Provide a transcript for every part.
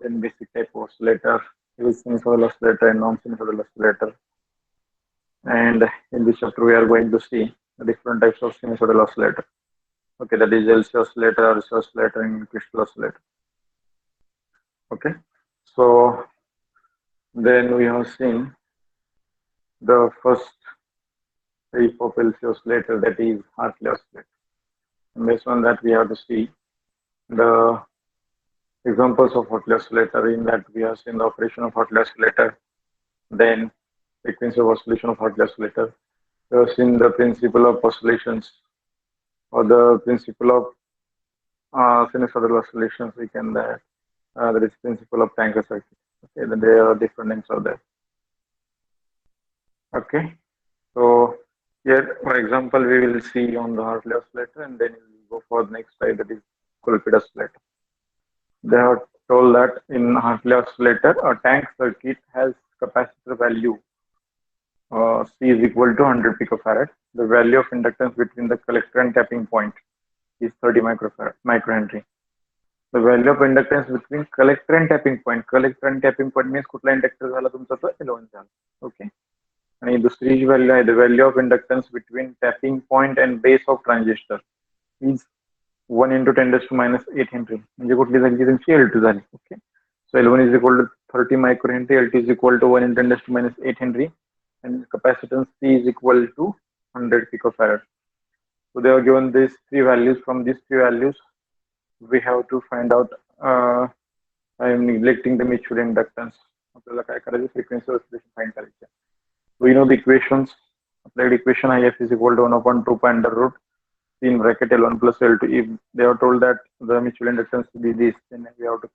then basic type of oscillator, sinusoidal oscillator and non-sinusoidal oscillator. And in this chapter, we are going to see the different types of sinusoidal oscillator. Okay, that is LC oscillator, RC oscillator, and crystal oscillator. Okay, so then we have seen the first type of LC oscillator, that is Hartley oscillator. And based on that, we have to see the examples of Hartley oscillator. In that, we have seen the operation of Hartley oscillator, then frequency of oscillation of Hartley oscillator. We have seen the principle of oscillations, or the principle of sinusoidal oscillations. We can there is principle of tanker circuit. Okay, then there are different names of that. Okay, so here, for example, we will see on the Hartley oscillator, and then we will go for the next type, that is Colppit oscillator. They have told that in Hartley oscillator, a tank circuit has capacitor value C is equal to 100 picofarad. The value of inductance between the collector and tapping point is 30 microhenry. The value of inductance between collector and tapping point. Collector and tapping point means कुठला inductor झाला तुमचा तो L1 झाला. Okay. आणि दुसरी जी value आहे, the value of inductance between tapping point and base of transistor is 1 into 10 to the minus 8 Henry. म्हणजे कुठली झाली तुमची L2 झाली. Okay. So L1 is equal to 30 microhenry, L2 is equal to 1 into 10 to the minus 8 Henry, and capacitance C is equal to 100 picofarad. So they are given these three values. From these three values, we have to find out. I am neglecting the mutual inductance. Frequency oscillation find करायचे. We know the equations. Applied equation IF is equal to 1 upon 2 pi under root C in bracket L1 plus L2. If they are told that the mutual inductance to be this, then we have to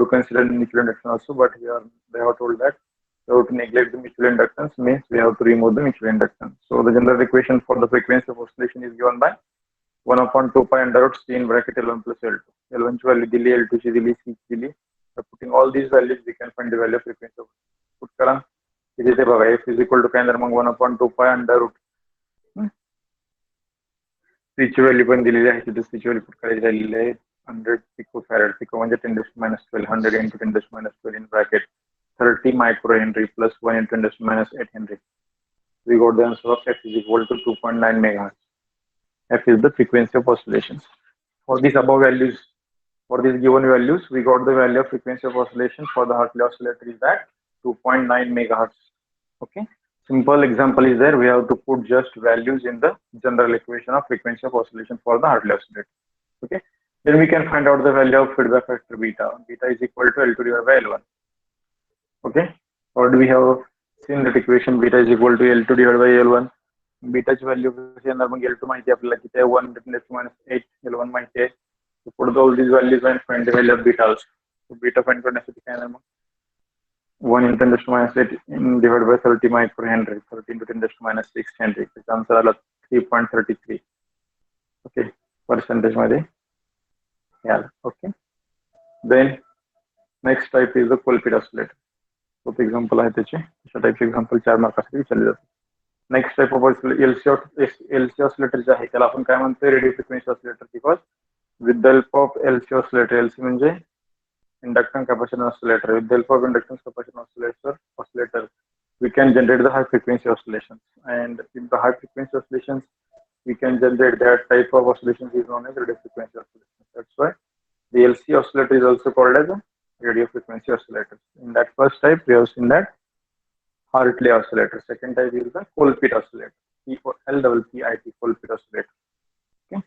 consider mutual inductance also. But here they are told that we have to neglect the mutual inductance, means we have to remove the mutual inductance. So the general equation for the frequency of oscillation is given by 1 upon 2 pi under root C in bracket L1 plus L2. L1 ची value दिली, L2 ची दिली, C ची दिली. By putting all these values, we can find the value of frequency of put करा. इथे बघा F is equal to काय तर मग 1 upon 2 pi under root. C ची value पण दिलेली आहे, तिथे C ची value put करायची झालेली आहे 100 picofarad. Pico म्हणजे 10 to the minus 12, 100 into 10 to the minus 12 in bracket 30 microhenry plus 1 into 10 to the minus 8 Henry. We got the answer of F is equal to 2.9 megahertz. F is the frequency of oscillations. For these above values, for these given values, we got the value of frequency of oscillation for the Hartley oscillator is at 2.9 megahertz. Okay. Simple example is there. We have to put just values in the general equation of frequency of oscillation for the Hartley oscillator. Okay. Then we can find out the value of feedback factor beta. Beta is equal to L2 divided by L1. Okay. Or we have seen that equation beta is equal to L2 divided by L1. Beta value L2 माहिती आपल्याला किती आहे 1 into 10 to the minus 8, L1 माहिती आहे. So put all these values and find the value of beta also. So beta find करण्यासाठी काय आहे मग 1 into 10 to the minus 8 divided by 30 microhenry, 30 into 10 to the minus 6 Henry. त्याचा answer आला 3.33. Okay, percentage मध्ये याला. Okay. Then next type is the Colppit oscillator. So example आहे त्याचे. अशा टाइपचे एक्झाम्पल 4 मार्कासाठी विचारले जातात. Next type of LC oscillator जे आहे त्याला आपण काय म्हणतो radio frequency oscillator. Because with the help of LC oscillator, LC म्हणजे inductance capacitance oscillator, with the help of inductance capacitance oscillator we can generate the high frequency oscillations, and in the high frequency oscillations we can generate that type of oscillations is known as radio frequency oscillations. That's why the LC oscillator is also called as a radio frequency oscillator. In that first type we have seen that Hartley oscillator. Second type is the Colppit oscillator. L-P-P-I-T, Colppit oscillator. Okay,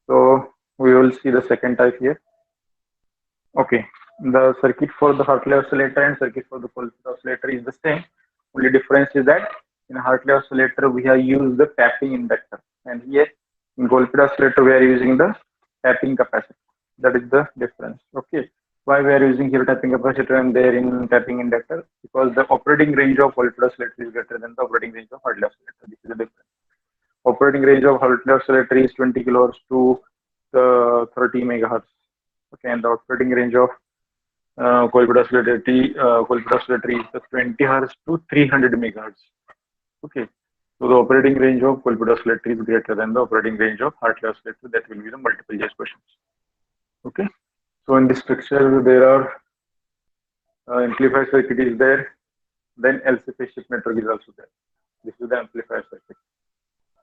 so we will see the second type here. Okay, the circuit for the Hartley oscillator and circuit for the Colppit oscillator is the same. Only difference is that in Hartley oscillator we have used the tapping inductor, and here in Colppit oscillator we are using the tapping capacitor. That is the difference. Okay. Why we are using here tapping capacitor and there in tapping inductor? Because the operating range of Colppit oscillator is greater than the operating range of Hartley oscillator. This is the difference. Operating range of Hartley oscillator is 20 kilohertz to 30 megahertz. Okay, and the operating range of Colppit oscillator is 20 hertz to 300 megahertz. Okay, so the operating range of Colppit oscillator is greater than the operating range of Hartley oscillator. That will be the multiple choice questions. Okay. So in this picture, there are amplifier circuit is there, then LC phase shift network is also there. This is the amplifier circuit.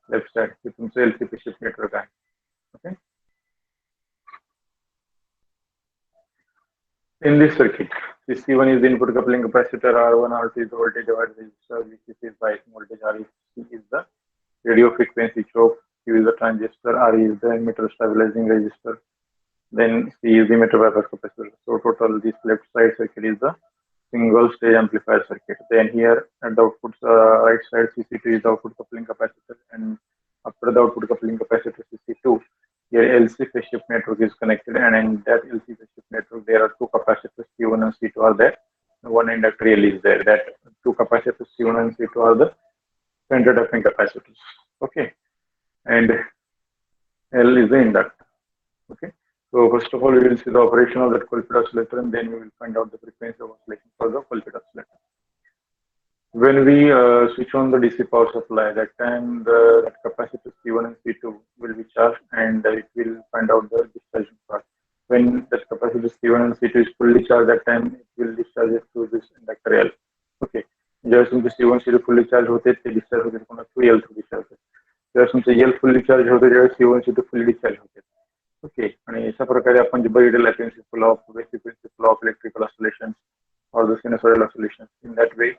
Left side, हे तुमचं LC phase shift network आहे. Okay. In this circuit, CC1 is the input coupling capacitor, R1, R2 is the voltage divided resistor, VCC is bias voltage, REC is the radio frequency choke, Q is the transistor, RE is the emitter stabilizing resistor, then C is the emitter bypass capacitor. So total this left side circuit is the single stage amplifier circuit. Then here at the output right side, CC2 is the output coupling capacitor, and after the output coupling capacitor CC2, here LC phase shift network is connected, and in that LC phase shift network there are two capacitors C1 and C2 are there. One inductor L is there. That two capacitors C1 and C2 are the center tapping capacitors. Okay, and L is the inductor. Okay, so first of all we will see the operation of that Colppit oscillator, and then we will find out the frequency of oscillation for the Colppit oscillator. When we switch on the DC power supply, that time the capacitor C1 and C2 will be charged, and it will find out the discharging part. When that capacitor C1 and C2 is fully charged, that time it will discharge it through this inductor L. Okay. ज्यावेळेस तुमचे C1 C2 fully charged होते ते discharge होते पुन्हा through L through discharge होते. ज्यावेळेस तुमचे L fully charged होते त्यावेळेस C1 C2 fully discharge होते. Okay. आणि अशा प्रकारे आपण जे बघितलेलं आहे principle of electrical oscillations or the sinusoidal oscillations. In that way,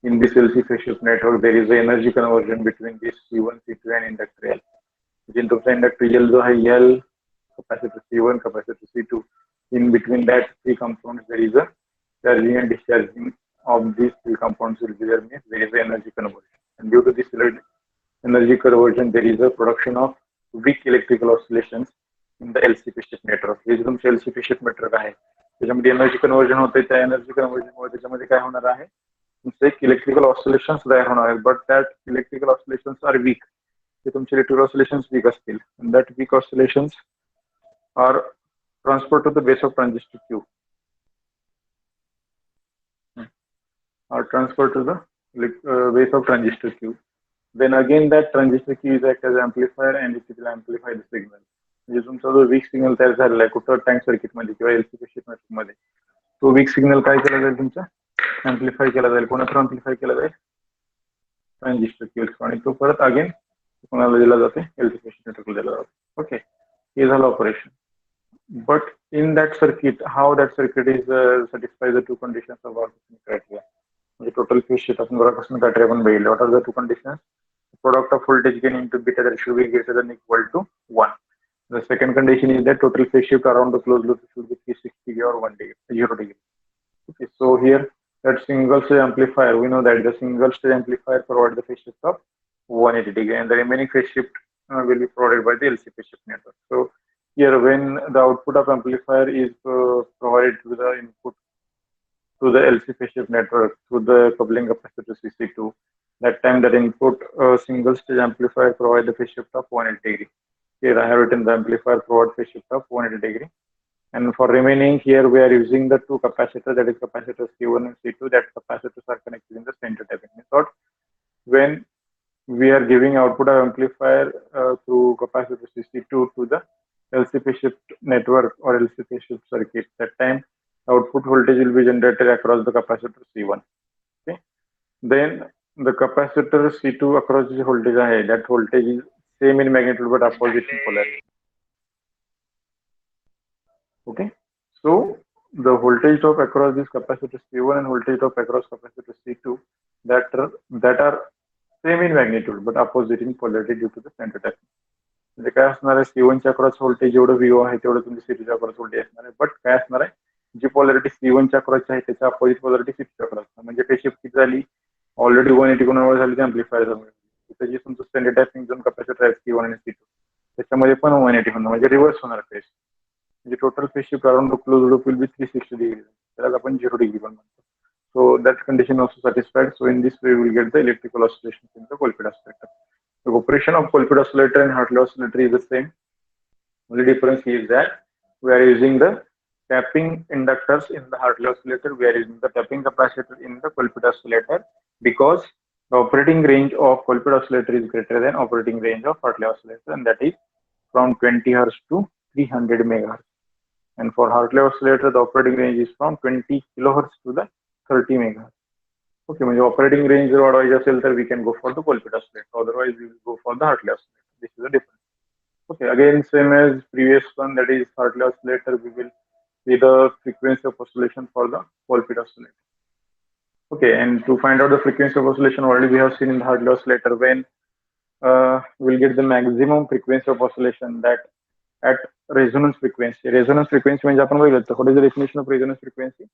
in this LC phase shift network, there is a energy conversion between this C1, C2 and inductor L. In the inductor L, जो है L, capacitor C1, capacitor C2. In between that three components, there is a charging and discharging of these three components will be there. Means there is a energy conversion, and due to this energy conversion, there is a production of weak electrical oscillations in the LC phase shift network. हे जे तुमचे LC phase shift network आहे, त्याच्यामध्ये energy conversion होते. त्या energy conversion मुळे त्याच्यामध्ये काय होणार आहे? Electrical oscillations there are, but that electrical oscillations are weak. Electrical oscillations weak astil, and that weak oscillations are transferred to the base of transistor Q. Are transferred to the base of transistor Q. Then again that transistor Q is act as amplifier, and it will amplify the signal. म्हणजे तुमचा जो weak signal तयार झालेला आहे कुठं tank circuit मध्ये किंवा LC phase shift network मध्ये, तो weak signal काय केला जाईल तुमचा amplify केला जाईल. कोणाला amplify केला जाईल? ट्रान्झिस्टर Q, आणि तो परत अगेन कोणाला दिला जाते? LC phase shift network दिला जातो. ओके, हे झालं operation. But in that circuit, how that circuit is satisfies the two conditions of Barkhausen criteria. The total phase shift of Barkhausen criteria आपण बघितलं. What are the two conditions? The product of voltage gain into beta that should be greater than equal to 1. The second condition is that total phase shift around the closed loop should be 360 degree or 1 degree, 0 degree. Okay, so here that single stage amplifier, we know that the single stage amplifier provides the phase shift of 180 degree, and the remaining phase shift will be provided by the LC phase shift network. So here, when the output of amplifier is provided to the input to the LC phase shift network through the coupling capacitor CC2, that time that input single stage amplifier provide the phase shift of 180 degree. Here I have written the amplifier provide phase shift of 180 degree. And for remaining, here we are using the two capacitors, that is capacitors C1 and C2. That capacitors are connected in the center tapping method. When we are giving output of amplifier through capacitor CC2 to the LC phase shift network or LC phase shift circuit, that time output voltage will be generated across the capacitor C1. Okay, then the capacitor C2 across the voltage, that voltage is same in magnitude but opposite in polarity. Okay, so the voltage drop across this capacitor C1 and voltage drop across capacitor C2 that are same in magnitude but opposite in polarity due to the center tapping. म्हणजे काय असणार आहे, C1 च्या across voltage जेवढं VO आहे तेवढं तुमच्या C2 च्या अक्रॉस व्होल्टेज असणार आहे. बट काय असणार आहे, जी पॉलॅरिटी C1 च्या अक्रॉस आहे त्याच्या अपोजिट पॉलॅरिटी C2 च्या अक्रॉस. म्हणजे फेज शिफ्ट किती झाली, ऑलरेडी 180 कोणावर झाली ते अँप्लिफायर झालं. त्याची तुमचं स्टँडर्ड टायपिंग झोन कॅपॅसिटर आहे C1 आणि C2, त्याच्यामध्ये पण 180 होणार, म्हणजे रिव्हर्स होणार फेज. म्हणजे total phase shift around close loop will be 360 degree, त्याला आपण 0 डिग्री पण म्हणतो. So that condition also satisfied. So in this way we will get the electrical oscillations in the Colppit oscillator. The operation of Colppit oscillator and Hartley oscillator is the same. Only difference is that we are using the tapping inductors in the Hartley oscillator. We are using the tapping capacitor in the Colppit oscillator because the operating range of Colppit oscillator is greater than operating range of Hartley oscillator, and that is from 20 Hz to 300 MHz. And for Hartley oscillator, the operating range is from 20 kilohertz to the 30 megahertz. Okay, म्हणजे operating range जर वाढवायची असेल तर we can go for the Colppit oscillator. Otherwise, we will go for the Hartley oscillator. This is the difference. Okay, again same as previous one, that is Hartley oscillator. We will see the frequency of oscillation for the Colppit oscillator. Okay, and to find out the frequency of oscillation, already we have seen in the Hartley oscillator when we'll get the maximum frequency of oscillation that at resonance frequency. Resonance frequency means what is the definition of resonance frequency?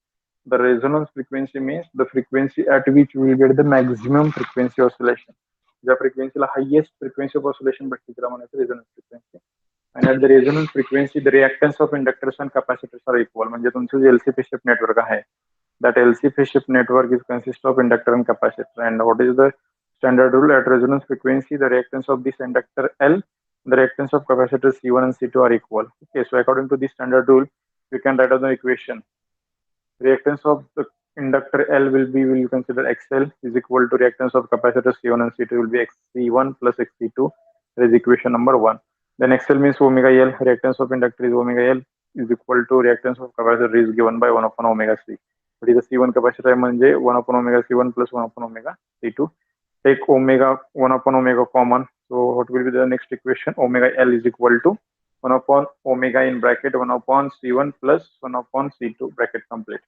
The resonance frequency means the frequency at which we will get the maximum frequency oscillation. The frequency la highest frequency of oscillation but resonance frequency. And at the resonance frequency, the reactance of inductors and capacitors are equal. म्हणजे तुमचं जे LC phase shift network आहे, that LC phase shift network is consist of inductor and capacitor. And what is the standard rule? At resonance frequency, the reactance of this inductor L, the reactance of capacitor C1 and C2 are equal. Okay, so according to this standard rule, we can write down the equation. Reactance of the inductor L will be, will consider XL is equal to reactance of capacitor C1 and C2 will be XC1 plus XC2. That is equation number 1. Then XL means omega L, reactance of inductor is omega L is equal to reactance of capacitor is given by 1 upon omega C. But is the C1 capacitor म्हणजे 1 upon omega C1 plus 1 upon omega C2. Take omega 1 upon omega common. So what will be the next equation? Omega L is equal to 1 upon omega in bracket 1 upon C1 plus 1 upon C2 bracket complete.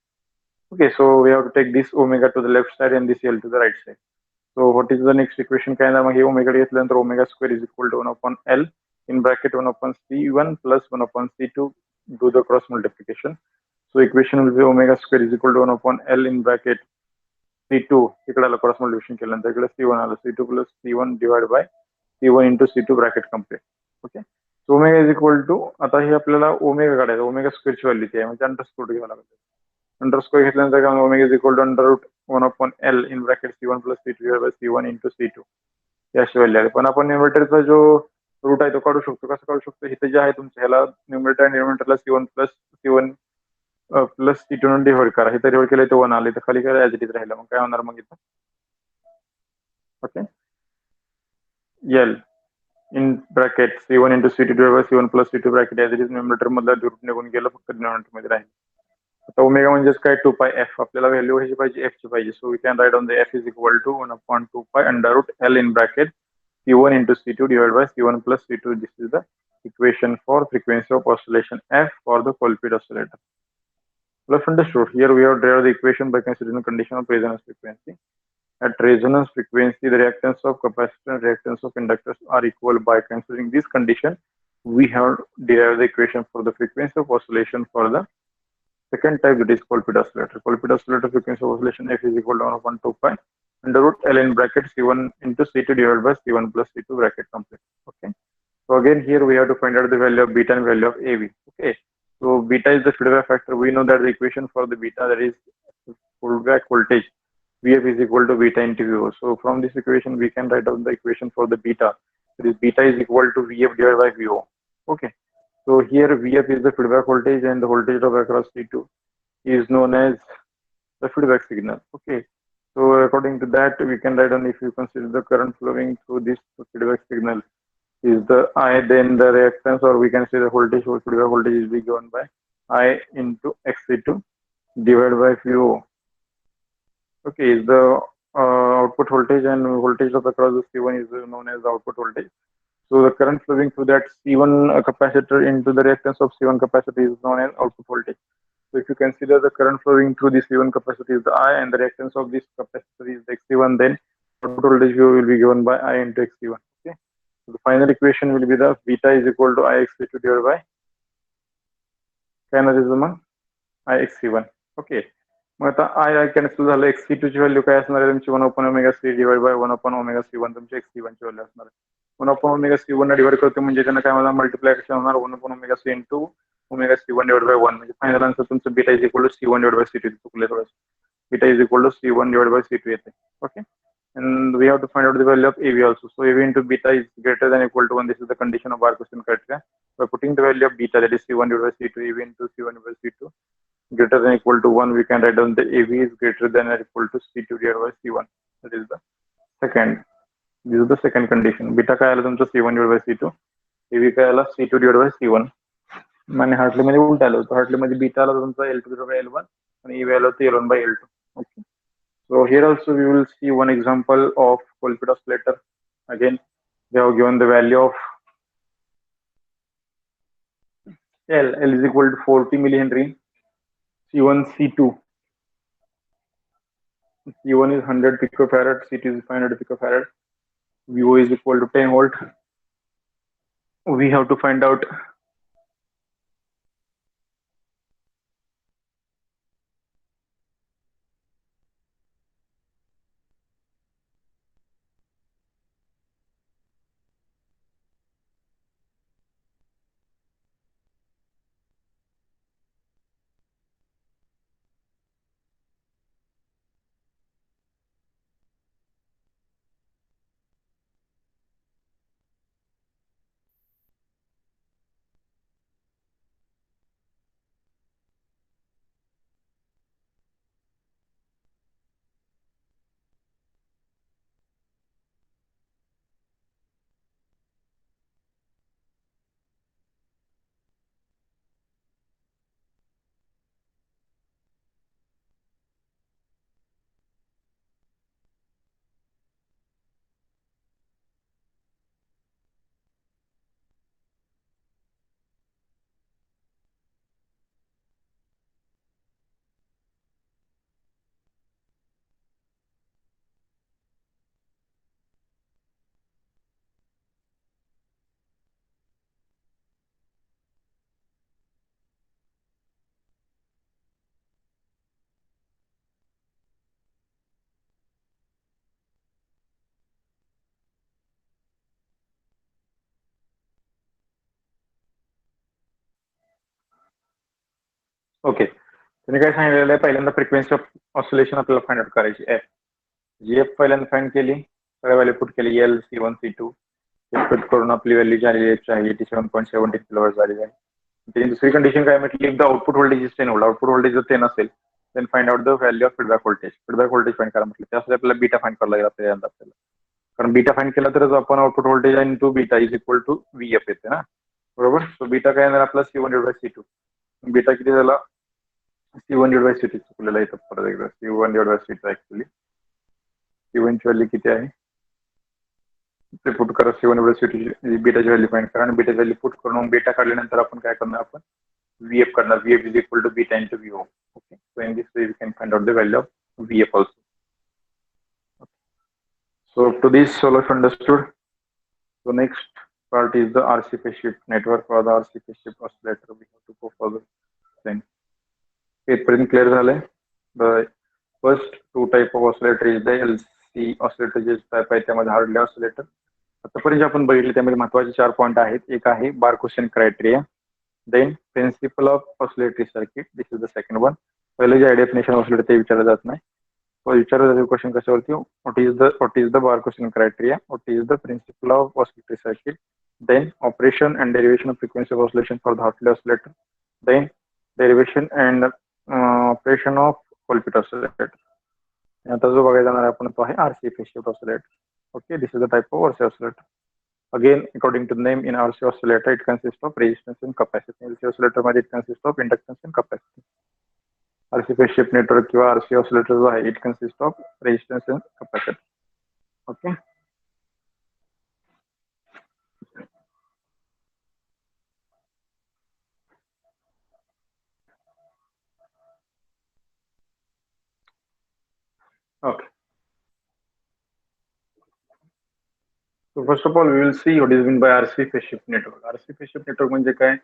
Okay, so we have to take this omega to the left side and this L to the right side. So what is the next equation? Omega omega square is equal to 1 upon L in bracket 1 upon C1 plus 1 upon C2. Do the cross multiplication. So equation will be omega square is equal to 1 upon L in bracket C2. Cross multiplication C1 C2 plus C1 divided by C1 into C2 bracket complete. Okay. So omega is equal to आता हे आपल्याला omega काढायचं omega स्क्वेअरची value ती आहे म्हणजे underscore घ्यावं लागेल underscore घेतल्यानंतर काय omega is equal to under root 1 upon L in bracket C1 plus C2 divide by C1 into C2 याची व्हॅल्यू आहे पण आपण न्यूमरेटरचा जो रूट आहे तो काढू शकतो कसं काढू शकतो इथे जे आहे तुमच्या ह्याला न्यूमरेटर आणि डिनोमिनेटरला C1 plus C1 plus C2 ने डिवाइड करा इथे डिवाइड केलं तर 1 आले तर खाली काय ॲज इट इज राहिलं मग काय होणार मग इथं okay L in bracket C1 into C2 divided by C1 plus C2 bracket as it is numerator मधला रूट निघून गेला फक्त डिनोमिनेटर मध्ये राहील आता ओमेगा म्हणजेच काय 2 पाय f आपल्याला व्हॅल्यू व्हायची पाहिजे f ची पाहिजे so we can write on the f is equal to 1 upon 2 pi under root L in bracket C1 into C2 divided by C1 plus C2. This is the equation for frequency of oscillation f for the Colppit oscillator. Well understood. Here we have derived the equation by considering the condition of resonance frequency. At resonance frequency, the reactance of capacitor and reactance of inductors are equal. By considering this condition, we have derived the equation for the frequency of oscillation for the second type, that is Colppit oscillator. Colppit oscillator frequency of oscillation f is equal to 1 upon 2 pi under root L in bracket C1 into C2 divided by C1 plus C2 bracket complete. Okay. So again, here we have to find out the value of beta and value of AV. Okay. So beta is the feedback factor. We know that the equation for the beta, that is feedback voltage, Vf is equal to beta into Vo. So from this equation, we can write down the equation for the beta. That is beta is equal to Vf divided by Vo. Okay. So here Vf is the feedback voltage and the voltage drop across C2 is known as the feedback signal. Okay. So according to that, we can write down if you consider the current flowing through this feedback signal is the I, then the reactance, or we can say the voltage or feedback voltage is given by I into XC2 divided by Vo. Okay, is the output voltage and voltage of across the C1 is known as the output voltage. So the current flowing through that C1 capacitor into the reactance of C1 capacitor is known as output voltage. So if you consider the current flowing through the C1 capacitor is the I and the reactance of this capacitor is the XC1, then output voltage will be given by I into XC1. Okay. So the final equation will be the beta is equal to IXC2 divided by IXC1. Okay. मग आता I cancel झालं XC2 ची value काय असणार आहे तुमची 1 upon omega C divide by 1 upon omega C1 तुमची XC1 ची value असणार आहे 1 upon omega C1 ला डिवाइड करतो म्हणजे त्यांना काय मला मल्टिप्लिकेशन होणार 1 upon omega C into omega C1 divided by 1 म्हणजे फायनल आन्सर तुमचं beta is equal to C1 divided by C2 चुकले थोडं beta is equal to C1 divided by C2 येते okay and we have to find out the value of AV also. So AV into beta is greater than or equal to 1. This is the condition of our question criteria. By putting the value of beta, that is C1 divided by C2, AV into C1 divided by C2 greater than or equal to 1, we can write down the AV is greater than or equal to C2 divided by C1. That is the second. This is the second condition. Beta काय आला तुमचा C1 divided by C2, AV काय आला C2 divided by C1. आणि Hartley मध्ये उलट आलं होतं. हार्टली मध्ये बीटा आला तुमचा L2/L1 आणि E आलं होतं L1/L2. Okay. So here also we will see one example of Colppit oscillator. Again, they have given the value of L is equal to 40 millihenry, C1, C2. C1 is 100 picofarad, C2 is 500 picofarad, VO is equal to 10 volt. We have to find out okay. त्यांनी काय सांगितलेलं आहे, पहिल्यांदा frequency of oscillation आपल्याला find out करायची F. जी F पहिल्यांदा find केली, सगळ्या व्हॅल्यू पुट केली, L, C1, C2. पुट करून आपली व्हॅल्यू झालेली आहे 87.17 किलोहर्ट्झ झालेली आहे. त्याची दुसरी कंडिशन काय म्हटली, if the output voltage is 10 volt, output voltage जर 10 असेल, then find out the value of feedback voltage. Feedback voltage find करा म्हटलं, त्यासाठी आपल्याला बीटा फाइंड करायला लागेल पहिल्यांदा आपल्याला. कारण बीटा फाइंड केला तरच आपण output voltage into beta is equal to VF येते ना, बरोबर. सो बीटा काय येणार आपला C1/C2. बीटा किती झाला, C1/C2 चुकलेला इथं परत एकदा, C1/C2 ऍक्च्युअली C1 ची व्हॅल्यू किती आहे ते पुट करा. C1/C2 बीटाची व्हॅल्यू फाइंड करा आणि बीटाची व्हॅल्यू पुट करून बीटा काढल्यानंतर आपण काय करणार, आपण VF करणार. VF is equal to beta into VO. Okay. So in this way we can find out the value of VF also. So up to this solution understood. So next part is the RC phase shift network or the RC phase shift oscillator. We have to go further. Then इथपर्यंत clear झालंय. The first two type of oscillator is the LC oscillator, J type आहे त्यामध्ये hardly oscillator. आतापर्यंत आपण बघितले त्यामध्ये महत्वाचे 4 point आहेत. एक आहे बार question criteria, then principle of oscillatory circuit, this is the second one. पहिले जे डेफिनेशन ऑसिलेटर ते विचारलं जात नाही, विचारलं जाते question कशावरती, what is the bar question criteria, what is the principle of oscillatory circuit, then operation and derivation of frequency of oscillation for the Hartley oscillator, then derivation and operation of Colppit oscillator. आता जो बघायला जाणार आपण तो आहे RC phase shift oscillator. Okay, this is the type of RC oscillator. Again, according to the name, in RC oscillator it consists of resistance and capacitance. LC oscillator मध्ये it consists of inductance and capacitance. RC phase shift network किंवा RC oscillator जो आहे, it consists of resistance and capacitance. Okay. Okay. So first of all, we will see what is meant by RC phase shift network. RC phase shift network म्हणजे काय?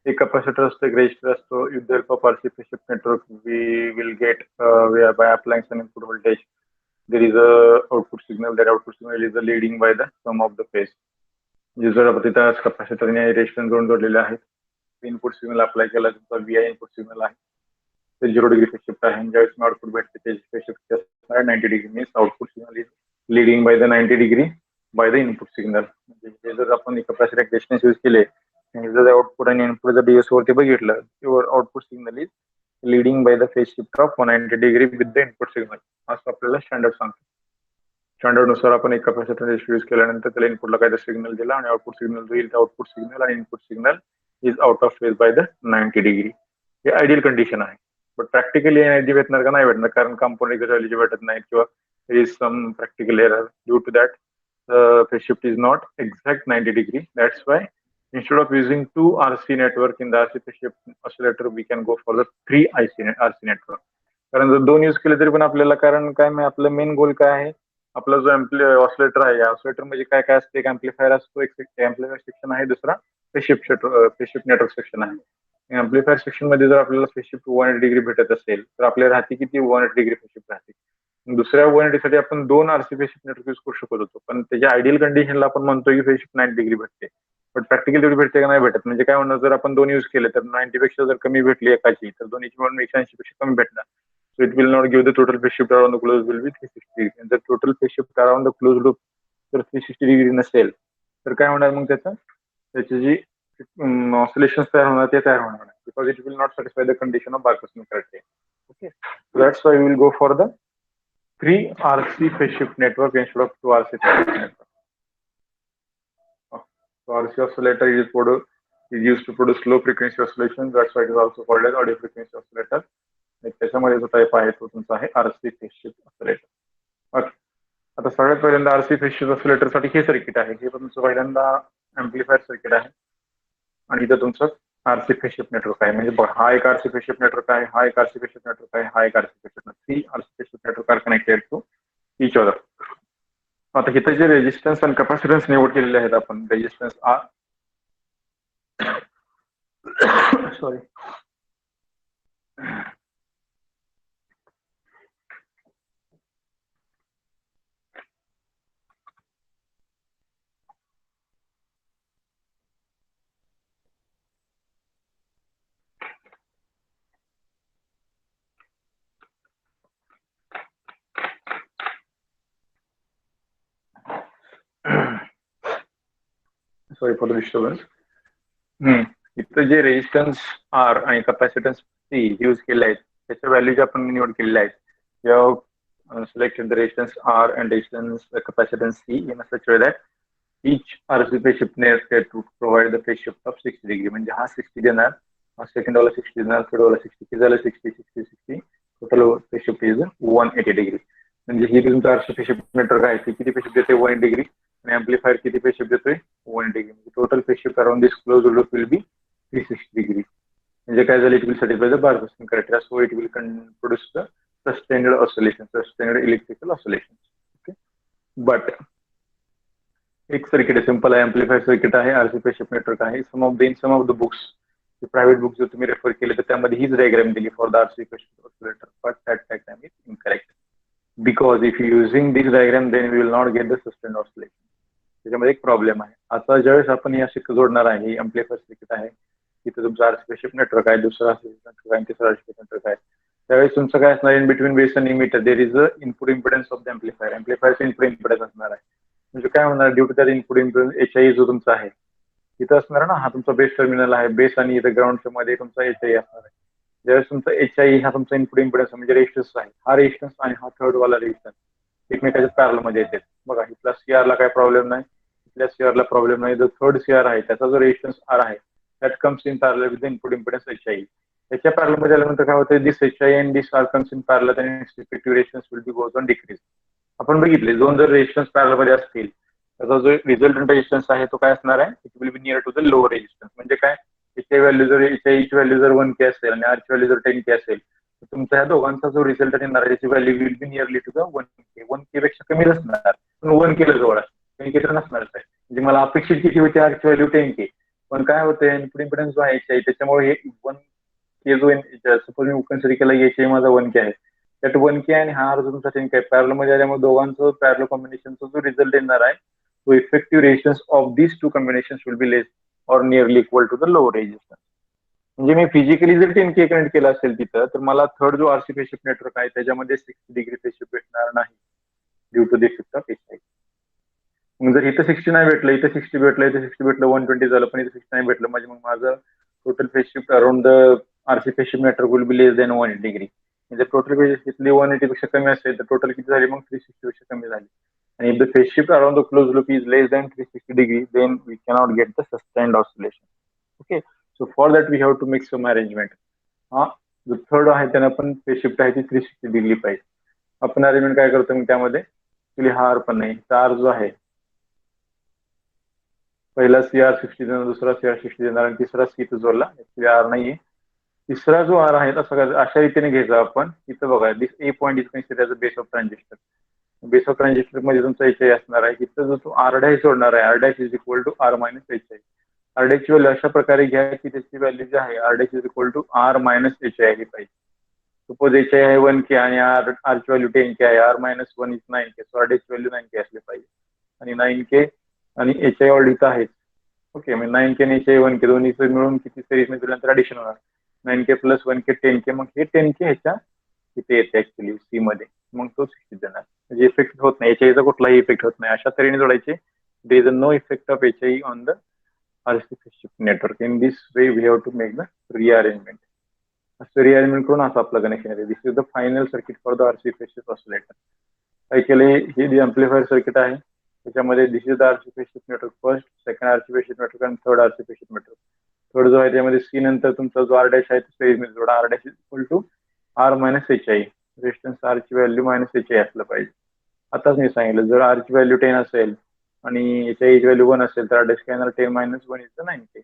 एक capacitor असतो, एक resistor असतो. With the help of RC phase shift network, we will get by applying some input voltage, there is a output signal. That output signal is leading by the sum of the phase. जर आपण तिथं कॅपेसिटरने resistance जोडलेले आहेत, input signal apply केला तर VI input signal आहे, ते 0 degree phase shift आहे. ज्यावेळेस आउटपुट भेटते ते फेज शिफ्ट असणार 90 degree. Means output signal is leading by the 90 degree by the input signal. म्हणजे जर आपण कॅपेसिटर रेजिस्टन्स यूज केले आणि जर आउटपुट आणि इनपुट जर DS वरती बघितलं, तर output signal is leading by the phase shift of 190 degree with the input signal, असं आपल्याला स्टँडर्ड सांगतो. स्टँडर्ड नुसार आपण एक कॅपेसिटर यूज केल्यानंतर त्याला इनपुटला काहीतरी सिग्नल दिला आणि आउटपुट सिग्नल होईल, आउटपुट सिग्नल आणि input signal is out of phase by the 90 degree. हे आयडियल कंडिशन आहे. बट प्रॅक्टिकली एनर्जी भेटणार का नाही भेटणार, कारण कंपोनेंट व्हॅल्यू भेटत नाही किंवा there is some practical error. Due to that, the phase shift is not exact 90 degree. That's why instead of using 2 RC network in the RC phase shift oscillator, we can go for the 3 RC network. कारण जर 2 use केले तरी पण आपल्याला, कारण काय नाही, आपलं मेन गोल काय आहे, आपला जो ऑसिलेटर आहे, ऑसिलेटर म्हणजे काय काय असते, एक ऍम्प्लिफायर असतो, एक ऍम्प्लिफायर सेक्शन आहे, दुसरा फेज शिफ्ट नेटवर्क सेक्शन आहे. ऍम्प्लिफायर सेक्शन मध्ये जर आपल्याला फेज शिफ्ट 180 डिग्री भेटत असेल तर आपल्याला राहते किती, 180 डिग्री फेज शिफ्ट राहते. दुसऱ्या 180 साठी आपण 2 RC phase shift network use करू शकत होतो, पण त्याच्या आयडियल कंडिशनला आपण म्हणतो की फेज शिफ्ट 90 डिग्री भेटते. बट प्रॅक्टिकल तेवढी भेटते का नाही भेटत, म्हणजे काय म्हणणार, जर आपण 2 यूज केले तर 90 पेक्षा जर कमी भेटली एकाची, तर दोन्हीची मिळून 180 पेक्षा कमी भेटणार. So it will not give the total phase shift around the closed will be 360 degree. And the total phase shift around the closed loop जर 360 डिग्री नसेल तर काय होणार, मग त्याची जी ऑसिलेशन तयार होणार ते तयार होणार नाही, because it will not satisfy the condition of बार्कसनी criteria. Okay, that's why we will go for the 3 RC phase shift network instead of 2 RC phase shift network. So RC oscillator is used to produce low frequency oscillations. That's why it is also called as audio frequency oscillator. त्याच्यामध्ये जो type आहे तो तुमचा आहे RC phase shift oscillator. Okay, आता सगळ्यात पहिल्यांदा RC phase shift oscillator साठी हे सर्किट आहे, हे तुमचं पहिल्यांदा ऍम्प्लिफायर सर्किट आहे आणि इथं तुमचं आरसी फेज शिफ्ट नेटवर्क आहे. म्हणजे हा एक आरसी फेज शिफ्ट नेटवर्क आहे, हा एक आरसी फेज शिफ्ट नेटवर्क आहे, हा एक RC phase shift network. 3 RC phase shift network are connected to each other. आता इथं जे रेजिस्टन्स आणि कॅपॅसिटन्स निवड केलेले आहेत आपण, resistance R sorry sorry for the disturbance. इथं जे रेजिस्टन्स आर आणि कॅपॅसिटन्स सी यूज केले आहेत त्याच्या व्हॅल्यू आपण निवड केलेल्या आहेत. Selected the resistance R and resistance capacitance C in such a way that each RC phase shift network to provide the phase shift of 60 degree. म्हणजे हा 60 देणार, हा सेकंड वाला 60 देणार, थर्ड वाला 60, झालं 60. Total phase shift is 180 degree. म्हणजे ही तुमचं RC phase shift नेटवर्क आहे, किती phase shift देते 180 डिग्री, आणि ऍम्प्लिफायर किती phase shift देतोय 180 डिग्री. म्हणजे total phase shift around this closed loop will be 360 degree. म्हणजे काय झालं, it will satisfy the Barkhouse criteria, so it will produce the sustained oscillation, sustained electrical oscillations. Okay, but एक circuit आहे, simple आहे, amplifier circuit आहे, RC phase shift network आहे. Some of the books, private books जर तुम्ही refer केले तर त्यामध्ये हीच डायग्राम दिली for the RC phase shift oscillator, but that diagram is incorrect, because if you using this diagram then we will not get the sustained oscillation. त्याच्यामध्ये एक problem आहे. आता ज्यावेळेस आपण या शिफ्ट जोडणार आहे, ही ऍम्प्लिफायर सर्किट आहे, तिथे तुमचा आरसी फेज शिफ्ट नेटवर्क आहे, दुसरा आरसी फेज नेटवर्क आहे, तिसरा आरसी फेज नेटवर्क आहे. त्यावेळेस तुमचं काय असणार, इन बिटवीन बेस आणि emitter there is a input impedance of the amplifier. ऍम्प्लिफायरचा इनपुट इम्पिडन्स असणार आहे. म्हणजे काय होणार, due to that input impedance HI जो तुमचा आहे तिथं असणार ना, हा तुमचा बेस टर्मिनल आहे, बेस आणि इथं ग्राउंडच्या मध्ये तुमचा HI असणार आहे. ज्यावेळेस तुमचा HI हा तुमचा इनपुट इम्पिडन्स म्हणजे रेजिस्टन्स आहे, हा रेजिस्टन्स आणि हा थर्ड वाला रेजिस्टन्स एकमेकाच्या पॅरल मध्ये येते. बघा, इथला CR ला काय प्रॉब्लेम नाही, इथल्या CR ला प्रॉब्लेम नाही. जो थर्ड CR आहे त्याचा जो रेजिस्टन्स R आहे that comes in parallel with the input impedance HI. त्याच्या पॅरल मध्ये आल्यानंतर काय होतं, this HI and this R comes in parallel and respective resistance will be goes on decrease. आपण बघितले, दोन जर रेजिस्टन्स पॅरल मध्ये असतील त्याचा जो रिझल्टंट रेजिस्टन्स आहे तो काय असणार आहे, it will be near to the low resistance. म्हणजे काय, HI व्हॅल्यू जर HI ची व्हॅल्यू जर 1K असेल आणि R ची व्हॅल्यू जर 10K असेल तर तुमच्या ह्या दोघांचा जो रिझल्ट येणार त्याची value will be nearly to the 1K. 1K पेक्षा कमी नसणार, पण 1K ला जवळ असणार, 10K तर नसणारच आहे. म्हणजे मला अपेक्षित किती होती, R ची व्हॅल्यू 10K, पण काय होतं, इनपुट इम्पिडन्स जो आहे HI त्याच्यामुळे हे 1K जो सपोज मी कन्सिडर केला HI माझा 1K आहे, त्यात 1K आणि हा R जो तुमचा 10K पॅरल मध्ये आल्यामुळे दोघांचं पॅरल कॉम्बिनेशनचा जो रिझल्ट येणार आहे तो effective resistance of these two combinations will be less or nearly equal to the low resistance. म्हणजे मी फिजिकली जर 10K कनेक्ट केला असेल तिथं, तर मला थर्ड जो आरसी फेज शिफ्ट नेटवर्क आहे त्याच्यामध्ये 60 डिग्री फेज शिफ्ट भेटणार नाही due to the effect of HI. मग जर इथं 60 नाही भेटलं, इथं 60 भेटलं, इथं 60 भेटलं, 120 झालं, पण इथं 60 नाही भेटलं, म्हणजे मग माझं total phase shift around the RC phase shift network will be less than 180 degree. म्हणजे टोटल फेज शिफ्ट 180 पेक्षा कमी असेल तर टोटल किती झाली, मग 360 पेक्षा कमी झाली. And if the phase shift around the closed loop is less than 360 degree, then we cannot get the sustained oscillation. Okay, so for that we have to make some arrangement. हा जो third आहे त्यानं पण phase shift आहे ती 360 दिली पाहिजे. आपण अरेंजमेंट काय करतो मग त्यामध्ये ऍक्च्युली हा आर पण नाही, आर जो आहे पहिला CR60 देणार, दुसरा CR60 देणार आणि तिसरा सी तो जोडला, ऍक्च्युली आर नाहीये. तिसरा जो आर आहे तसा अशा रीतीने घ्यायचा आपण. इथं बघा this A point is consider base of transistor. Base of transistor मध्ये तुमचा HI असणार आहे. इथं जो तो आर डॅश जोडणार आहे, R dash is equal to R minus HI. R डॅशची व्हॅल्यू अशा प्रकारे घ्या की त्याची व्हॅल्यू जी आहे R dash is equal to R minus HI आली पाहिजे. सपोज HI आहे 1K आणि आरची व्हॅल्यू 10K आहे, R minus 1 is 9K, so R डॅशची व्हॅल्यू 9K असली पाहिजे. आणि 9K आणि HI ऑल इथं आहेत. ओके, म्हणजे 9K आणि HI 1K दोन्ही मिळून किती सिरीज मध्ये दिल्यानंतर ऍडिशन होणार 9K प्लस 1K 10K. मग हे 10K ह्याच्या इथे येते ऍक्च्युली सी मध्ये, मग तो 60 देणार. म्हणजे इफेक्ट होत नाही, HI चा कुठलाही इफेक्ट होत नाही. अशा तऱ्हेने जोडायचे. There is no effect of HI on the RC phase shift network. In this way we have to make the rearrangement. असं रिअरेंजमेंट करून असं आपलं कनेक्शन येते. This is the final circuit for the RC phase shift oscillator. काय केले, हे जे amplifier circuit आहे त्याच्यामध्ये this is the RC phase shift network first, second RC phase shift network आणि third RC phase shift network. Third जो आहे त्यामध्ये सी नंतर तुमचा जो आर डॅश आहे तो सिरीज मध्ये जोडा. R dash is equal to R minus HI. Resistance R ची व्हॅल्यू मायनस HI असलं पाहिजे. आताच मी सांगितलं जर आर ची व्हॅल्यू 10 असेल आणि HI ची व्हॅल्यू 1 असेल तर आर डॅश काय येणार 10 मायनस 1 इज 9K.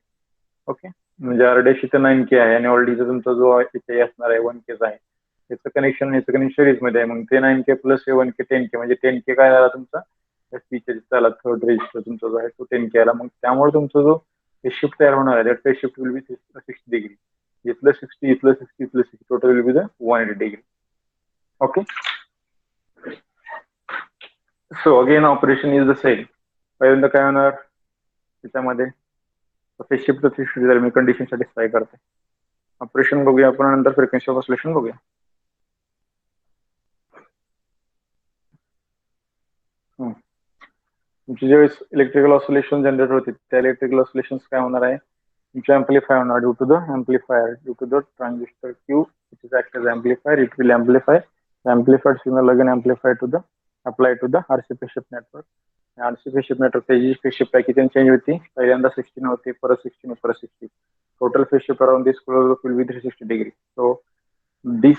ओके, म्हणजे आर डॅश इथं 9K आहे आणि ऑलरेडी तुमचा जो HI असणार आहे 1K आहे. याचं कनेक्शन सिरीज मध्ये आहे. मग ते 9K प्लस 1K 10K म्हणजे 10K काय झाला तुमचा झाला. थर्ड रेजिस्टर तुमचा जो आहे तो 10K आला. मग त्यामुळे तुमचा जो फेज शिफ्ट तयार होणार आहे that phase shift will be 60 degree. इथलं 60, इथलं 60, इथलं 60, total will be the 180 degree. Okay, so again operation is the same. पहिल्यांदा काय होणार त्याच्यामध्ये फेज शिफ्ट 360 झाली, मी कंडिशन सॅटिस्फाय करते. ऑपरेशन बघूया आपण, नंतर फ्रिक्वेन्सी ऑफ ऑसिलेशन बघूया. तुमची ज्यावेळेस इलेक्ट्रिकल ऑसिलेशन जनरेट होते त्या इलेक्ट्रिकल ऑसिलेशन काय होणार आहे तुमचे एम्प्लिफाय होणार. Due to the amplifier, due to the transistor Q which is act as amplifier, it will amplify the amplified signal again amplify to the apply to the RC phase shift network. RC phase shift network त्याची phase shift आहे किती change होती, पहिल्यांदा 16 होती, परत 16, परत 60. Total phase shift around this close will be 360 degree. So this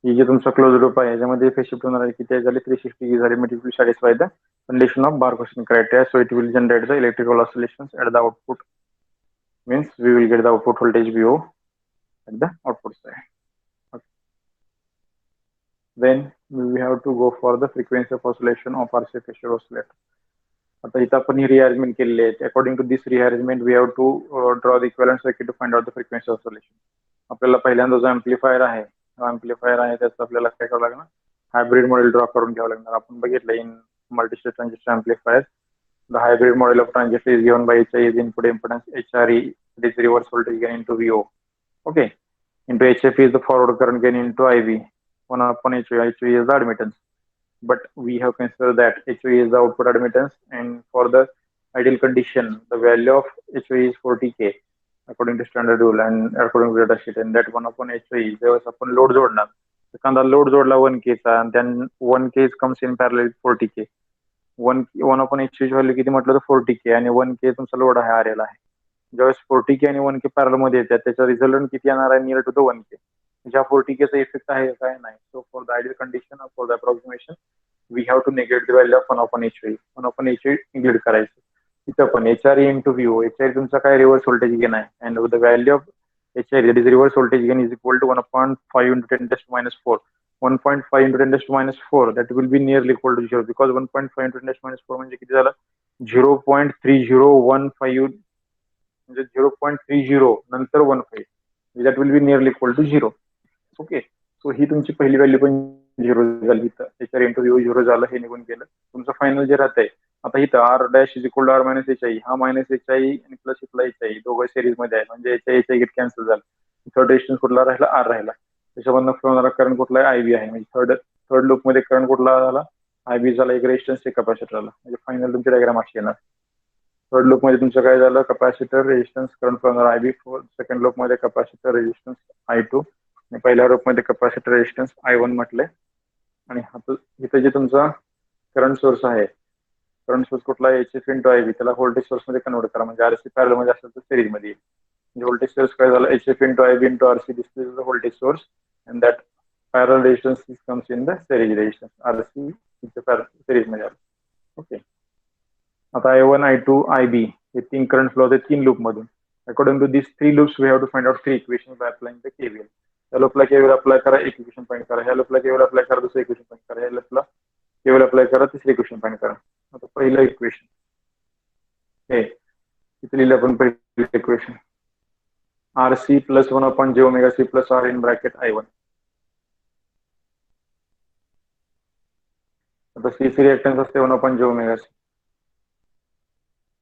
ही जे तुमचा क्लोज लूप आहे याच्यामध्ये फेज शिफ्ट होणार आहे किती झाली 360 डिग्री झाली. म्हणजे it will satisfy the condition of bar question criteria, so it will generate the electrical oscillations at the output, means we will get the output voltage VO at the output side. Okay. Then we have to go for the frequency of oscillation of RC phase shift oscillator. आता इथं आपण ही rearrangement केलेली आहे. According to this rearrangement we have to draw the equivalent circuit to find out the frequency of oscillation. आपल्याला पहिल्यांदा जो amplifier आहे त्याचं आपल्याला काय करावं लागणार, हायब्रिड मॉडेल ड्रॉ करून घ्यावं लागणार. आपण बघितलं इन multi-stage transistor amplifiers, the hybrid model of transistor is given by HI is input impedance, HRE it is reverse voltage gain into VO, okay, into HF is the forward current gain into IV, 1 upon HV. HV is the admittance, but we have considered that HV is the output admittance, and for the ideal condition the value of HV is 40K according to standard rule and according to data sheet, and that 1 upon HV जेव्हा आपण load जोडणार एखादा load जोडला 1K चा आणि then 1K comes in parallel with 40K. 1 upon HV ची value किती म्हटलं तर 40K आणि 1K तुमचा लोड आहे RL आहे. ज्यावेळेस 40K आणि 1K पॅरल मध्ये येतात त्याचा रिझल्टंट किती येणार आहे नियर टू द 1K. ज्या 40K चा इफेक्ट आहे काय नाही. So for the ideal condition for the approximation we have to negate the value of 1 upon HV. 1 upon HV negate करायचं. इथं पण HRE इंटू VO, HRE तुमचा काय रिव्हर्स व्होल्टेज गेन आहे and the value of HRE that is reverse voltage gain is equal to 1.5 into 10 to the minus 4. 1.5 into 10 to the minus 4 that will be nearly equal to 0 because 1.5 into 10 to the minus 4 म्हणजे किती झालं 0.3015 म्हणजे 0.30 नंतर 15 that will be nearly equal to 0. Okay, सो ही तुमची पहिली value पण 0 झाली. इथं HRE इंटू VO 0 झालं, हे निघून गेलं. तुमचं फायनल जे राहतंय आता इथं R dash is equal to R minus HI, हा मायनस HI आणि प्लस इथला HI दोघं सिरीज मध्ये आहे म्हणजे HI गेट कॅन्सल झालं. थर्ड रेजिस्टन्स कुठला राहिला आर राहिला. त्याच्यामधनं फ्लो होणारा करंट कुठला आहे IB आहे. म्हणजे थर्ड लूप मध्ये करंट कुठला झाला IB झाला, एक रेजिस्टन्स एक कॅपॅसिटर आला. म्हणजे फायनल तुमची डायग्राम अशी येणार. थर्ड लूप मध्ये तुमचं काय झालं कॅपॅसिटर रेजिस्टन्स करंट फ्लो होणार IB. सेकंड लूप मध्ये कॅपॅसिटर रेजिस्टन्स I2 आणि पहिल्या लूप मध्ये कॅपॅसिटर रेजिस्टन्स I1 म्हटले. आणि इथं जे तुमचा करंट सोर्स आहे करंट सोर्स कुठला HF इंटू IB त्याला व्होल्टेज सोर्स मध्ये कन्वर्ट करा म्हणजे RC पॅरल मध्ये असेल तर सिरीज मध्ये येईल. म्हणजे व्होल्टेज सोर्स काय झालं HF into IB into RC this is the voltage source and that parallel resistance comes in the series resistance RC series मध्ये आलं. ओके, आता I1 I2 IB हे 3 करंट फ्लो होते 3 लूप मधून. According to this 3 loops we have to find out 3 equations by applying the KVL. या लूपला KVL apply करा, एक equation find करा. ह्या लूपला KVL अप्लाय करा, दुसरं इक्वेशन फाइंड करा. ह्या लूपला KVL अप्लाय करा, तिसरं इक्वेशन फाइंड करा. आता पहिलं इक्वेशन हे इथे लिहिलं आपण पहिलं equation RC plus 1 upon J omega C plus R in bracket I1. आता CC रिएक्टन्स असते 1 अपॉन J ओमेगा C.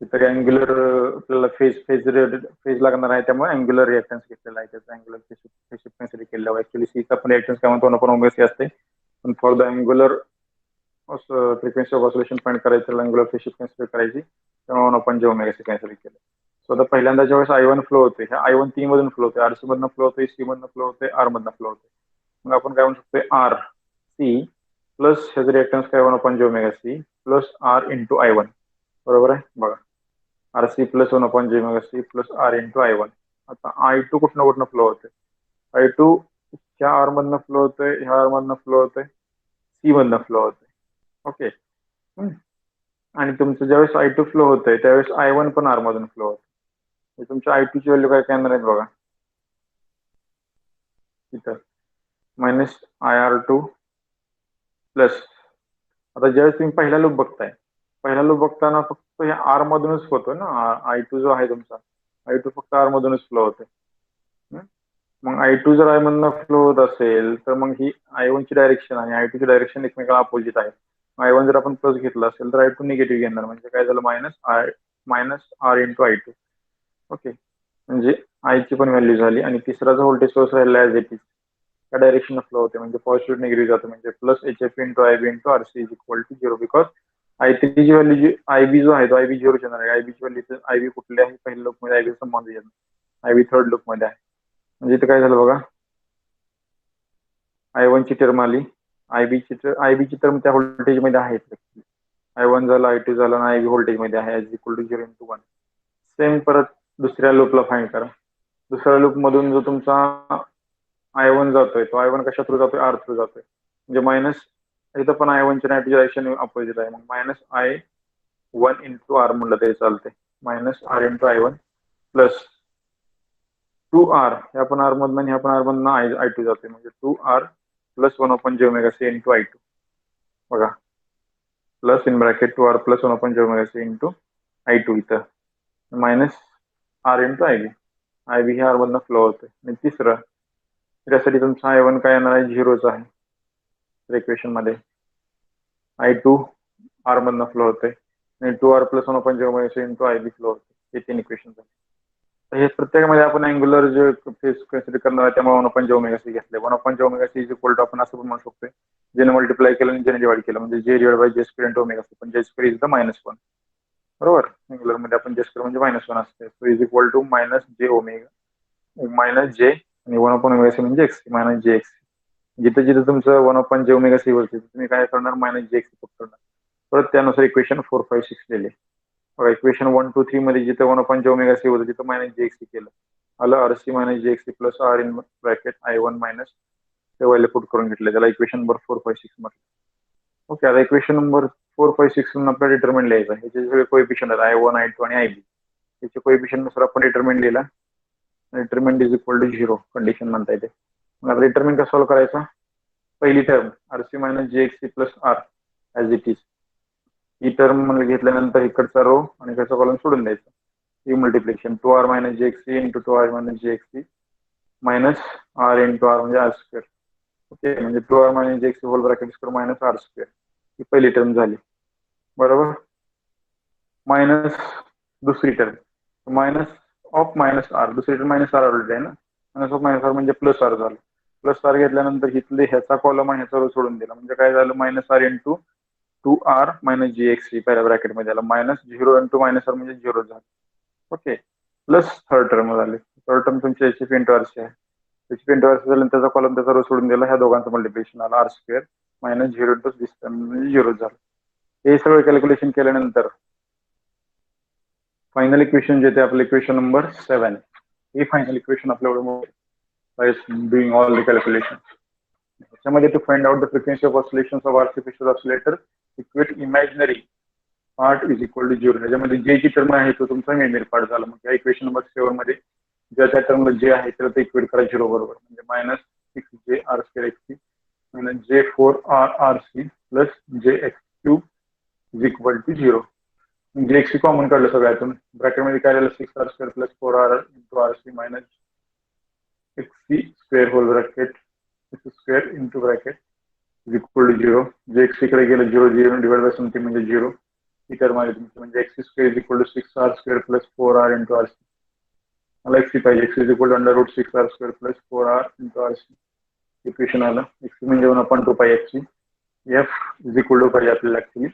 इतर अँग्युलर आपल्याला फेज लागणार आहे त्यामुळे अँग्युलर रिएक्टन्स घेतलेला आहे. त्याचा अँग्युलर फेज शिफ्टन्स केलेला आहे. ऍक्च्युअली सीचा पण रिएक्टन्स काय म्हणतो 1 अपॉन ओमेगा C असते, पण for the angular frequency of oscillation find करायचं अँग्युलर फेज शिफ्टन्स करायची तेव्हा 1 upon J omega C cancel केलं. सो आता पहिल्यांदा ज्यावेळेस I1 फ्लो होते, ह्या I1 3 मधून फ्लो होते, RC मधनं फ्लो होते, C मधनं फ्लो होते, R मधनं फ्लो होते. मग आपण काय म्हणू शकतो RC प्लस ह्याचं रिएक्टन्स काय 1 upon J omega C plus R into I1. बरोबर आहे बघा, RC plus 1 upon J omega C plus R into I1. आता I2 कुठनं फ्लो होते, I2 ह्या R मधनं फ्लो होते, ह्या R मधनं फ्लो होते, C मधनं फ्लो होते. ओके, आणि तुमचं ज्यावेळेस I2 फ्लो होतंय त्यावेळेस I1 पण R मधून फ्लो होते. तुमच्या I2 ची व्हॅल्यू काय येणार आहेत बघा इथं मायनस IR2 प्लस. आता ज्यावेळेस तुम्ही पहिला लूप बघताय, पहिला लूप बघताना फक्त या R मधूनच होतो ना, I2 जो आहे तुमचा I2 फक्त R मधूनच फ्लो होते. मग I2 जर I मधनं फ्लो होत असेल तर मग ही I1 ची डायरेक्शन आणि I2 ची डायरेक्शन एकमेकाला अपोजिट आहे. I1 जर आपण प्लस घेतला असेल तर I2 निगेटिव्ह घेणार, म्हणजे काय झालं minus R into I2. Okay, म्हणजे I ची पण व्हॅल्यू झाली. आणि तिसरा जो व्होल्टेज सोर्स राहिला ऍज इट इज त्या डायरेक्शन फ्लो होते, म्हणजे पॉझिटिव्ह निगेटिव्ह जातो, म्हणजे plus HF into IB into RC is equal to 0. Because I3 ची व्हॅल्यू जी IB जो आहे तो IB 0 येणार आहे. IB ची व्हॅल्यू IB कुठल्या आहे पहिल्या लूप मध्ये IB संबंध येणार, IB थर्ड लूप मध्ये आहे. म्हणजे इथे काय झालं बघा, I1 ची टर्म आली, IB ची टर्म त्या व्होल्टेज मध्ये आहे. I1 झालं, I2 झालं आणि IB व्होल्टेज मध्ये आहे is equal to 0 into 1. Same परत दुसऱ्या लूपला फाइंड करा. दुसऱ्या लूप मधून जो तुमचा I1 जातोय तो I1 कशा थ्रू जातोय, R थ्रू जातोय, म्हणजे मायनस इथं पण I1 ची नाईट डायरेक्शन अपोजिट आहे. मग मायनस I1 इंटू R म्हणलं तरी चालते, minus R into I1 plus 2R, ह्या पण R मधनं ह्या पण R मधनं I2 जाते, म्हणजे 2R plus 1 upon J omega C into I2. बघा, plus in bracket 2R plus 1 upon J omega C into I2 इथं मायनस R इंटू IB हे R मधनं फ्लो होते. आणि तिसरं त्यासाठी तुमचा I1 काय येणार आहे, 0च आहे इक्वेशन मध्ये. I2 R मधनं फ्लो होते आणि 2R plus 1 upon J omega C into IB flow होते. हे 3 इक्वेशन झाले. हे प्रत्येकामध्ये आपण अँग्युलर जे फेज कन्सिडर करणार आहे त्यामुळे 1 अपॉन J ओमेगा C घेतले. 1 upon J omega C is equal to आपण असं पण म्हणू शकतो जेने मल्टिप्लाय केलं आणि जेने डिवाइड केलं, म्हणजे J divide by J square into omega C, पण J स्क्वेअर इज द -1. बरोबर, अँग्युलर मध्ये आपण J स्क्वेअर म्हणजे -1 असते. So is equal to minus J omega minus J आणि 1 अपॉन ओमेगा C म्हणजे XC मायनस JXC. जिथे जिथे तुमचं 1 अपॉन J ओमेगा C वरती तुम्ही काय करणार, मायनस JXC करणार. परत त्यानुसार इक्वेशन 4, 5, 6 लिहिले. इक्वेशन 1, 2, 3 मध्ये जिथे 1 अपॉन J ओमेगा C होतं तिथं मायनस JXC केलं, आलं RC minus JXC plus R in bracket I1 minus ते व्हॅल्यू पुट करून घेतले, त्याला इक्वेशन नंबर 4, 5, 6 म्हटलं. ओके, आता इक्वेशन नंबर 4, 5, 6 म्हणून आपल्याला डिटर्मिनंट लिहायचं आहे. ह्याचे सगळे कोएफिशियंट आहेत I1, I2 आणि IB. त्याचे कोएफिशियंट नुसार आपण डिटर्मिनंट लिहिला, determinant is equal to 0 condition म्हणता येते. मग आता डिटर्मिनंट कसं सॉल्व्ह करायचा, पहिली term RC minus JXC plus R as it is, ही टर्म म्हणजे घेतल्यानंतर इकडचा रो आणि इकडचा कॉलम सोडून द्यायचा. ही multiplication 2R minus JXC into 2R minus JXC minus R into R म्हणजे R स्क्वेअर. ओके, म्हणजे 2R minus JXC whole bracket square minus R square, ही पहिली टर्म झाली. बरोबर, मायनस दुसरी term minus of minus R, दुसरी term minus R already आहे ना, मायनस ऑफ मायनस R म्हणजे प्लस R झालं. प्लस R घेतल्यानंतर इथले ह्याचा कॉलम आणि ह्याचा रो सोडून दिला, म्हणजे काय झालं, minus R into 2R minus JXC पहिल्या ब्रॅकेट मध्ये आला, मायनस 0 इंटू मायनस R म्हणजे 0 झालं. ओके, प्लस थर्ड टर्म झाले. थर्ड टर्म तुमची HF इंटू RC आहे. HF इंटू RC झालं, त्याचा कॉलम त्याचा रो सोडून दिला, ह्या दोघांचं मल्टिप्लिकेशन आलं R square minus 0 into this term म्हणजे 0 झालं. हे सगळं कॅल्क्युलेशन केल्यानंतर फायनल इक्वेशन जे ते आपलं इक्वेशन नंबर 7 हे फायनल इक्वेशन आपल्याकडे by doing all the calculations. त्याच्यामध्ये to find out the frequency of oscillations of artificial oscillator, equate imaginary part is equal to 0. ह्याच्यामध्ये जे जी term आहे तो तुमचा इमॅजिनरी पार्ट झाला. मग या इक्वेशन नंबर 7 मध्ये ज्या त्या टर्मला जे आहे तर ते इक्वेट करा 0 बरोबर. म्हणजे -6j r² xc minus j4r rc plus jx³ is equal to 0. J x common काढलं सगळ्यातून ब्रॅकेटमध्ये काय झालं 6r² plus 4r into rc minus xc square whole bracket x square into bracket is equal to 0. J x कडे गेलं 0 0 divide by something म्हणजे 0. ही term आहे तुमची म्हणजे x square is equal to 6r² plus 4r into rc. मला x पाहिजे x is equal to under root 6r² plus 4r into rc. Equation आलं x म्हणजे 1/2 pi xc. f is equal to पाहिजे आपल्याला actually.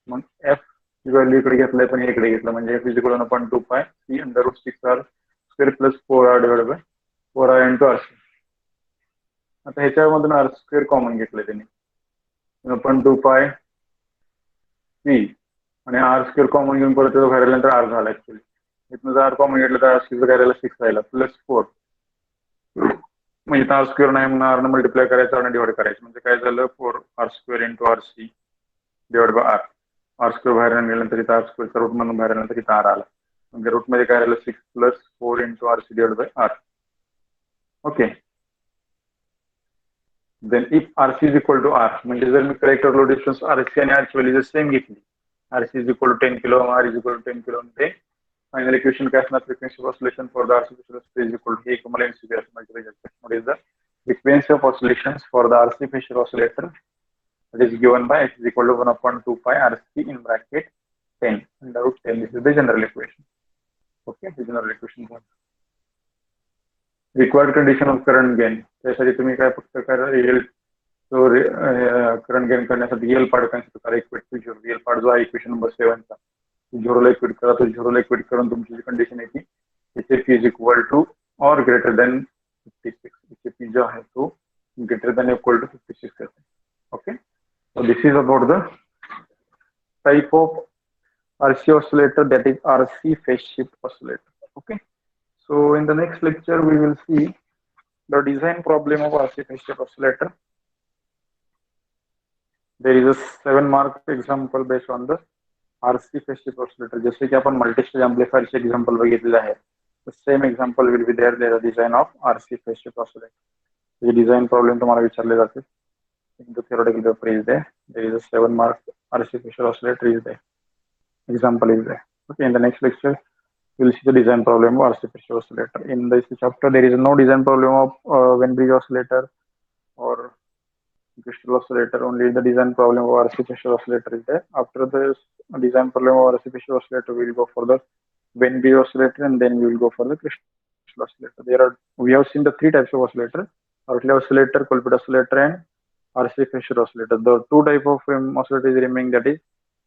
मग f ची value इकडे घेतलंय पण इकडे घेतलं म्हणजे f is equal to 1/2 pi c under root 6r² plus 4r divided by 4r into rc. आता ह्याच्यामधून r² कॉमन घेतलंय त्यांनी 1/2 pi c आणि r² कॉमन घेऊन परत त्याचा बाहेर आल्यानंतर r झाला ऍक्च्युअली. इथनं जर r कॉमन घेतलं तर r चं काय राहिलं 6 राहिला प्लस 4 म्हणजे r² नाही म्हणून r ने मल्टिप्लाय करायचं आणि डिवाइड करायचं म्हणजे काय झालं 4r² into rc divide by r r² बाहेर गेल्यानंतर इथं r² चा रूट म्हणून बाहेर आल्यानंतर इथं r आला म्हणजे रूट मध्ये काय राहिलं 6 plus 4 into rc divide by r. Okay. then if rc is equal to r म्हणजे जर मी कलेक्टर लो डिस्टन्स rc आणि r ची व्हॅल्यू जर सेम घेतली rc is equal to 10 kilo r is equal to 10 kilo ते final equation काय असणार frequency of oscillation for the RC फेशर is equal to हे तुम्हाला एमसीक्यू असणार what is the frequency of oscillations for the RC फेशर oscillator that is given by x is equal to 1/2 pi rc in bracket 10 under root 10. This is the general equation. Okay, the general equation one. Required condition of current gain. त्यासाठी तुम्ही काय फक्त करा real तो current gain करण्यासाठी real part consider करा equate to 0. Real part जो आहे इक्वेशन नंबर 7 चा 0 ला इक्वेट करा तो 0 ला इक्वेट करून तुमची जी कंडिशन आहे ती HF is equal to or greater than 56. HF जो आहे तो greater than equal to 56 आहे. Okay, so this is about the type of RC oscillator, that is RC phase shift oscillator. Okay, so in the next lecture we will see the design problem of RC phase shift oscillator. There is a 7-mark example based on the RC phase shift oscillator. जैसे कि आपण multi-stage amplifier चे example बघितलेले आहे. The same example will be there. There is a design of RC phase shift oscillator. ये design problem तुम्हाला विचारले जाते. In the theoretical paper is there. There is a 7-mark RC phase shift oscillator is there. Example is there. Okay, in the next lecture we will see the design problem of RC phase shift oscillator. In this chapter there is no design problem of Venn bridge oscillator or crystal oscillator. Only the design problem of RC phase shift oscillator is there. After this design problem of RC phase shift oscillator, we will go for the Venn bridge oscillator and then we will go for the crystal oscillator. We have seen the 3 types of oscillator: Hartley oscillator, Colppit oscillator, and RC phase shift oscillator. The 2 type of oscillator is remaining, that is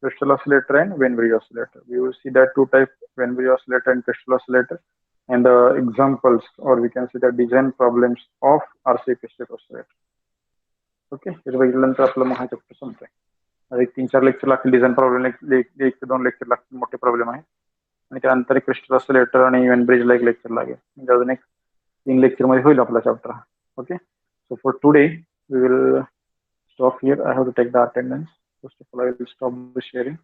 crystal oscillator and Venn bridge oscillator. We will see that 2 type, Venn bridge oscillator and crystal oscillator, and the examples, or we can see the design problems of RC phase shift oscillator. Okay, हे बघितल्यानंतर आपलं महा chapter संपतोय. एक 3-4 lecture लागतील design problem, 1 ते 2 lecture लागतील, मोठे problem आहे. आणि त्यानंतर क्रिस्टल ऑसिलेटर आणि वेन ब्रिजला एक लेक्चर लागेल. म्हणजे अजून एक 3 लेक्चर मध्ये होईल आपला chapter. Okay, so for today we will stop here. I have to take the attendance. First of all I will stop the sharing.